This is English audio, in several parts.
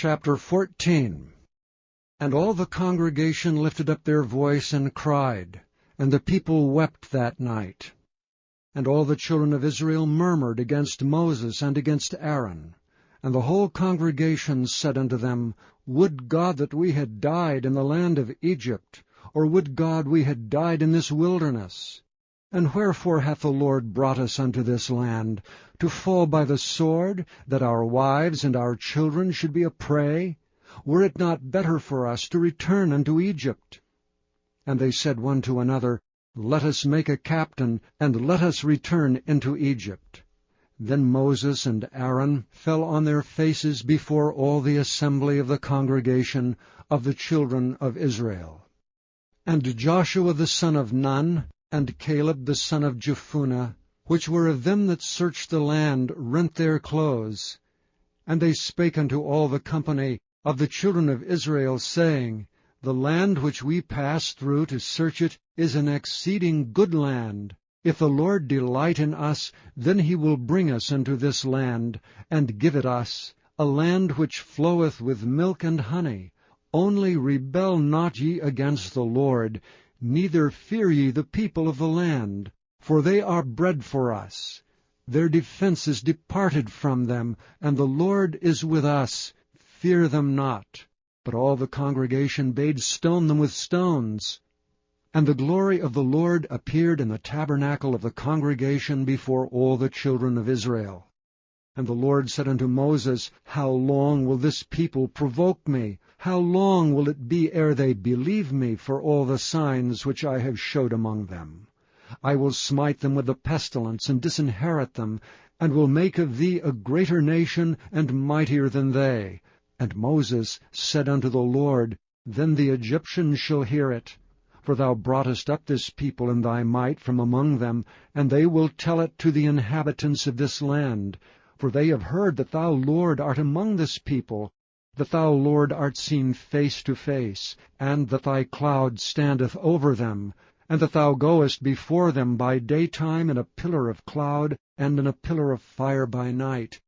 Chapter 14. And all the congregation lifted up their voice and cried, and the people wept that night. And all the children of Israel murmured against Moses and against Aaron. And the whole congregation said unto them, Would God that we had died in the land of Egypt, or would God we had died in this wilderness? And wherefore hath the Lord brought us unto this land, to fall by the sword, that our wives and our children should be a prey? Were it not better for us to return unto Egypt? And they said one to another, Let us make a captain, and let us return into Egypt. Then Moses and Aaron fell on their faces before all the assembly of the congregation of the children of Israel. And Joshua the son of Nun, and Caleb the son of Jephunneh, which were of them that searched the land, rent their clothes. And they spake unto all the company of the children of Israel, saying, The land which we passed through to search it is an exceeding good land. If the Lord delight in us, then he will bring us into this land, and give it us, a land which floweth with milk and honey. Only rebel not ye against the Lord, neither fear ye the people of the land, for they are bread for us. Their defense is departed from them, and the Lord is with us. Fear them not. But all the congregation bade stone them with stones. And the glory of the Lord appeared in the tabernacle of the congregation before all the children of Israel. And the Lord said unto Moses, How long will this people provoke me? How long will it be ere they believe me for all the signs which I have showed among them? I will smite them with the pestilence, and disinherit them, and will make of thee a greater nation, and mightier than they. And Moses said unto the Lord, Then the Egyptians shall hear it. For thou broughtest up this people in thy might from among them, and they will tell it to the inhabitants of this land. For they have heard that thou, Lord, art among this people, that thou, Lord, art seen face to face, and that thy cloud standeth over them, and that thou goest before them by daytime in a pillar of cloud, and in a pillar of fire by night.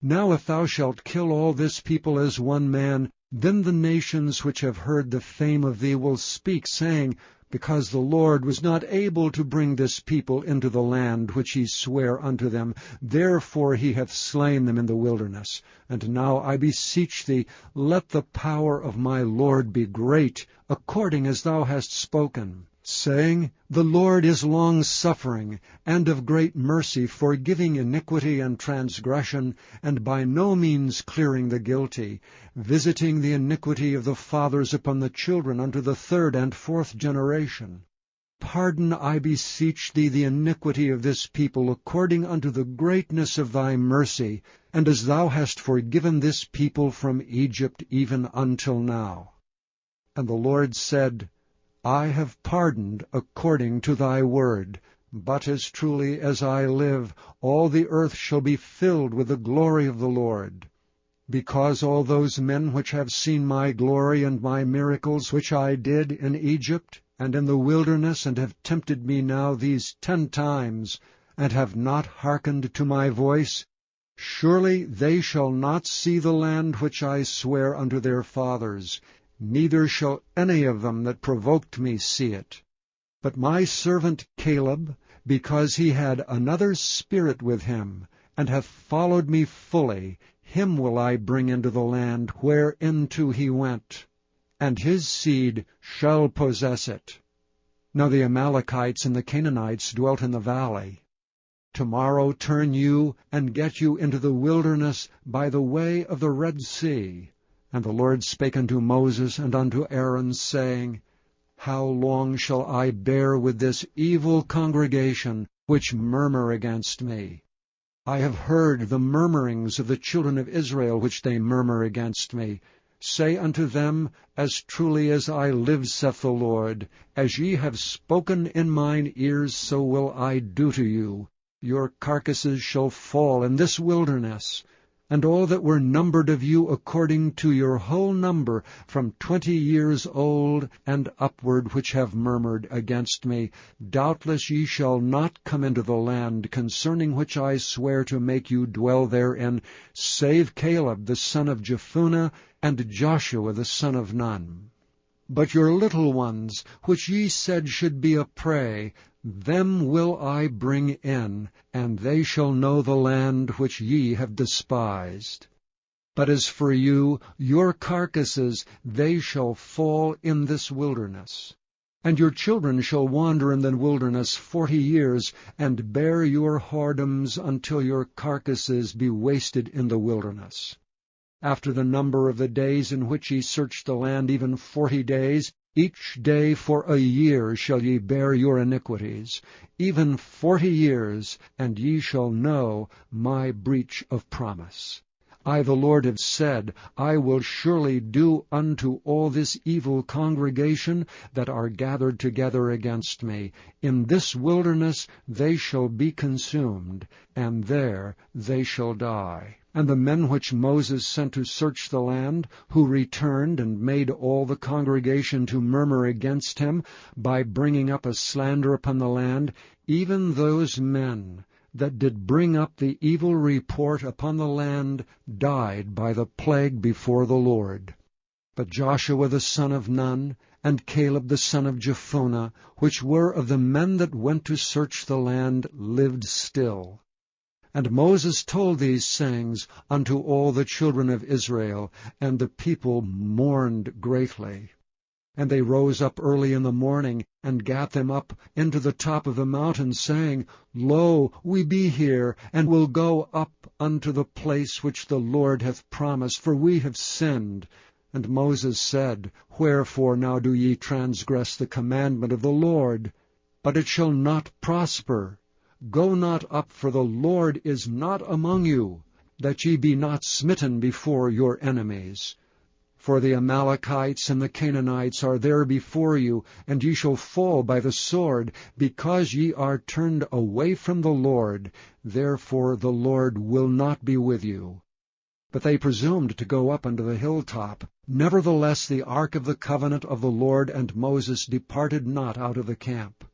Now if thou shalt kill all this people as one man, then the nations which have heard the fame of thee will speak, saying, Because the Lord was not able to bring this people into the land which he sware unto them, therefore he hath slain them in the wilderness. And now I beseech thee, let the power of my Lord be great, according as thou hast spoken, saying, The Lord is long-suffering, and of great mercy, forgiving iniquity and transgression, and by no means clearing the guilty, visiting the iniquity of the fathers upon the children unto the third and fourth generation. Pardon, I beseech thee, the iniquity of this people, according unto the greatness of thy mercy, and as thou hast forgiven this people from Egypt even until now. And the Lord said, I have pardoned according to thy word, but as truly as I live, all the earth shall be filled with the glory of the Lord. Because all those men which have seen my glory and my miracles which I did in Egypt and in the wilderness, and have tempted me now these 10 times, and have not hearkened to my voice, surely they shall not see the land which I swear unto their fathers, neither shall any of them that provoked me see it. But my servant Caleb, because he had another spirit with him, and hath followed me fully, him will I bring into the land whereinto he went, and his seed shall possess it. Now the Amalekites and the Canaanites dwelt in the valley. Tomorrow turn you, and get you into the wilderness by the way of the Red Sea. And the Lord spake unto Moses and unto Aaron, saying, How long shall I bear with this evil congregation, which murmur against me? I have heard the murmurings of the children of Israel, which they murmur against me. Say unto them, As truly as I live, saith the Lord, as ye have spoken in mine ears, so will I do to you. Your carcasses shall fall in this wilderness. And all that were numbered of you according to your whole number, from 20 years old and upward, which have murmured against me, doubtless ye shall not come into the land concerning which I swear to make you dwell therein, save Caleb the son of Jephunneh, and Joshua the son of Nun. But your little ones, which ye said should be a prey, them will I bring in, and they shall know the land which ye have despised. But as for you, your carcasses, they shall fall in this wilderness. And your children shall wander in the wilderness 40 years, and bear your whoredoms until your carcasses be wasted in the wilderness. After the number of the days in which ye search the land, even 40 days, each day for a year shall ye bear your iniquities, even 40 years, and ye shall know my breach of promise. I the Lord have said, I will surely do unto all this evil congregation that are gathered together against me. In this wilderness they shall be consumed, and there they shall die. And the men which Moses sent to search the land, who returned and made all the congregation to murmur against him, by bringing up a slander upon the land, even those men that did bring up the evil report upon the land died by the plague before the Lord. But Joshua the son of Nun, and Caleb the son of Jephunneh, which were of the men that went to search the land, lived still. And Moses told these sayings unto all the children of Israel, and the people mourned greatly. And they rose up early in the morning, and gat them up into the top of the mountain, saying, Lo, we be here, and will go up unto the place which the Lord hath promised, for we have sinned. And Moses said, Wherefore now do ye transgress the commandment of the Lord? But it shall not prosper. Go not up, for the Lord is not among you, that ye be not smitten before your enemies. For the Amalekites and the Canaanites are there before you, and ye shall fall by the sword, because ye are turned away from the Lord. Therefore the Lord will not be with you. But they presumed to go up unto the hilltop. Nevertheless the ark of the covenant of the Lord and Moses departed not out of the camp.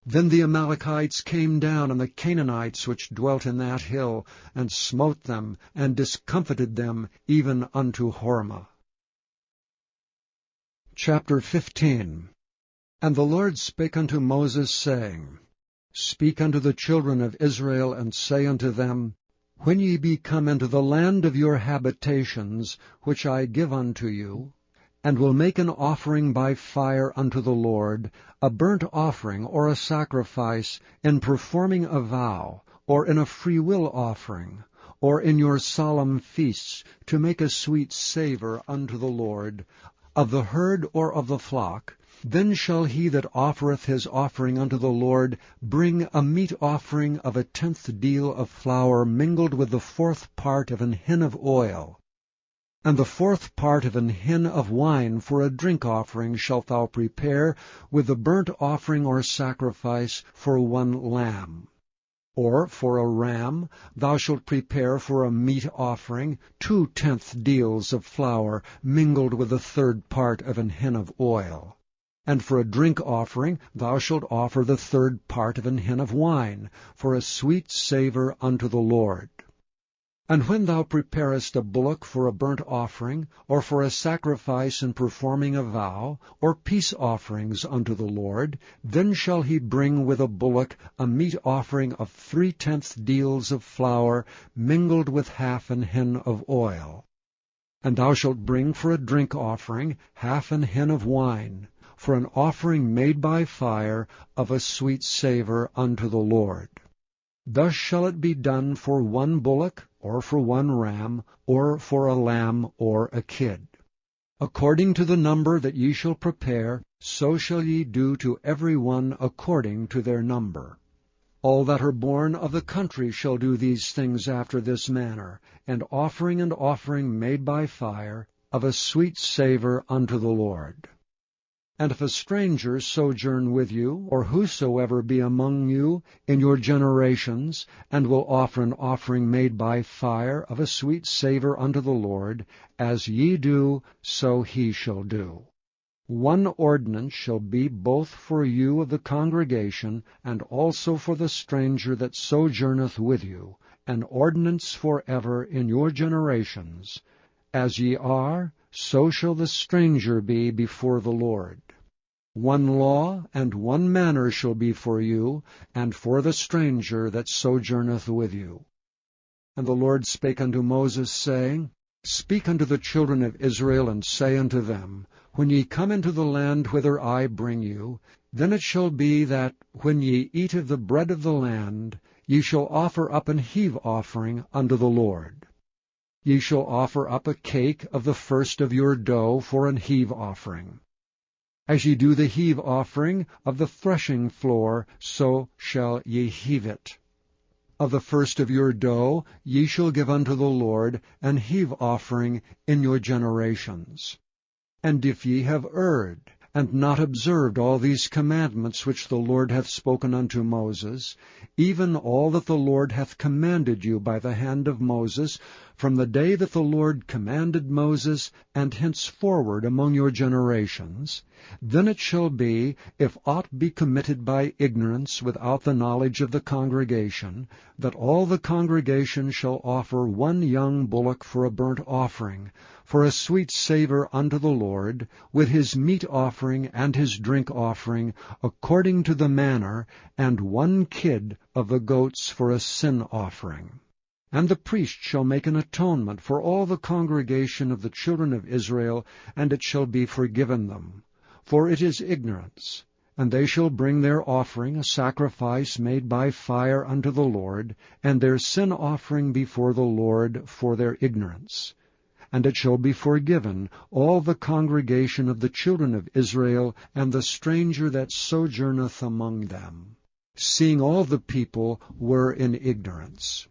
Then the Amalekites came down, and the Canaanites which dwelt in that hill, and smote them, and discomfited them, even unto Hormah. Chapter 15. And the Lord spake unto Moses, saying, Speak unto the children of Israel, and say unto them, When ye be come into the land of your habitations, which I give unto you, and will make an offering by fire unto the Lord, a burnt offering or a sacrifice, in performing a vow, or in a freewill offering, or in your solemn feasts, to make a sweet savour unto the Lord, of the herd or of the flock, then shall he that offereth his offering unto the Lord bring a meat offering of 1/10 deal of flour mingled with the 4th part of an hin of oil. And the 4th part of an hin of wine for a drink offering shalt thou prepare with the burnt offering or sacrifice for 1 lamb. Or for a ram thou shalt prepare for a meat offering 2/10 deals of flour mingled with the 3rd part of an hin of oil. And for a drink offering thou shalt offer the 3rd part of an hin of wine, for a sweet savour unto the Lord. And when thou preparest a bullock for a burnt offering, or for a sacrifice in performing a vow, or peace offerings unto the Lord, then shall he bring with a bullock a meat offering of 3/10 deals of flour, mingled with 1/2 an hin of oil. And thou shalt bring for a drink offering 1/2 an hin of wine, for an offering made by fire of a sweet savour unto the Lord. Thus shall it be done for 1 bullock, or for 1 ram, or for a lamb or a kid. According to the number that ye shall prepare, so shall ye do to every one according to their number. All that are born of the country shall do these things after this manner, and offering made by fire, of a sweet savour unto the Lord. And if a stranger sojourn with you, or whosoever be among you in your generations, and will offer an offering made by fire of a sweet savour unto the Lord, as ye do, so he shall do. One ordinance shall be both for you of the congregation, and also for the stranger that sojourneth with you, an ordinance for ever in your generations. As ye are, so shall the stranger be before the Lord. One law and one manner shall be for you, and for the stranger that sojourneth with you. And the Lord spake unto Moses, saying, Speak unto the children of Israel, and say unto them, When ye come into the land whither I bring you, then it shall be that, when ye eat of the bread of the land, ye shall offer up an heave offering unto the Lord. Ye shall offer up a cake of the first of your dough for an heave offering. As ye do the heave offering of the threshing floor, so shall ye heave it. Of the first of your dough ye shall give unto the Lord an heave offering in your generations. And if ye have erred, and not observed all these commandments which the Lord hath spoken unto Moses, even all that the Lord hath commanded you by the hand of Moses, from the day that the Lord commanded Moses, and henceforward among your generations, then it shall be, if aught be committed by ignorance without the knowledge of the congregation, that all the congregation shall offer one young bullock for a burnt offering, for a sweet savour unto the Lord, with his meat offering and his drink offering, according to the manner, and one kid of the goats for a sin offering. And the priest shall make an atonement for all the congregation of the children of Israel, and it shall be forgiven them. For it is ignorance. And they shall bring their offering, a sacrifice made by fire unto the Lord, and their sin offering before the Lord for their ignorance. And it shall be forgiven all the congregation of the children of Israel, and the stranger that sojourneth among them, seeing all the people were in ignorance.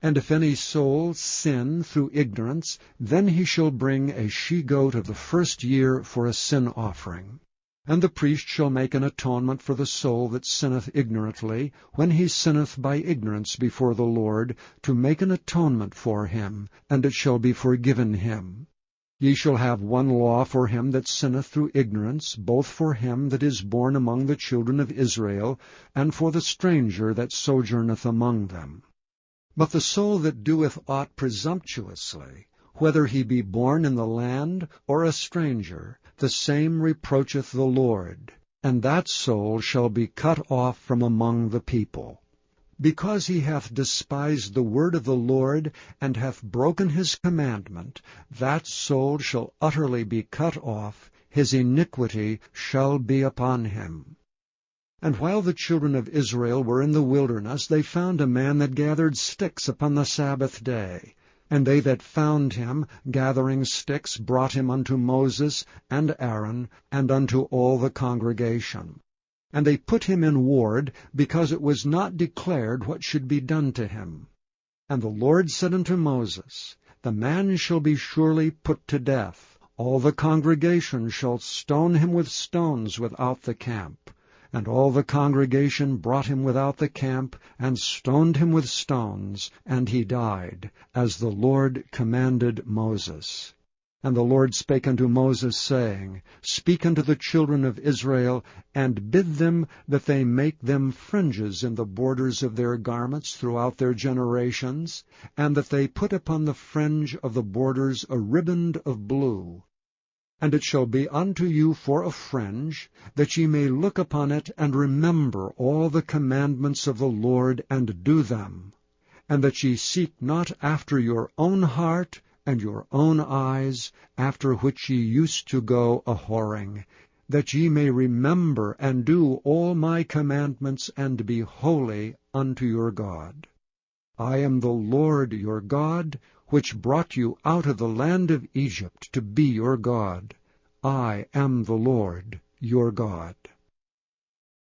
And if any soul sin through ignorance, then he shall bring a she-goat of the first year for a sin offering. And the priest shall make an atonement for the soul that sinneth ignorantly, when he sinneth by ignorance before the Lord, to make an atonement for him, and it shall be forgiven him. Ye shall have one law for him that sinneth through ignorance, both for him that is born among the children of Israel, and for the stranger that sojourneth among them. But the soul that doeth aught presumptuously, whether he be born in the land or a stranger, the same reproacheth the Lord, and that soul shall be cut off from among the people. Because he hath despised the word of the Lord, and hath broken his commandment, that soul shall utterly be cut off, his iniquity shall be upon him. And while the children of Israel were in the wilderness, they found a man that gathered sticks upon the Sabbath day. And they that found him, gathering sticks, brought him unto Moses and Aaron, and unto all the congregation. And they put him in ward, because it was not declared what should be done to him. And the Lord said unto Moses, The man shall be surely put to death. All the congregation shall stone him with stones without the camp. And all the congregation brought him without the camp, and stoned him with stones, and he died, as the Lord commanded Moses. And the Lord spake unto Moses, saying, Speak unto the children of Israel, and bid them that they make them fringes in the borders of their garments throughout their generations, and that they put upon the fringe of the borders a riband of blue. And it shall be unto you for a fringe, that ye may look upon it, and remember all the commandments of the Lord, and do them, and that ye seek not after your own heart and your own eyes, after which ye used to go a-whoring, that ye may remember and do all my commandments, and be holy unto your God. I am the Lord your God, which brought you out of the land of Egypt to be your God. I am the Lord your God.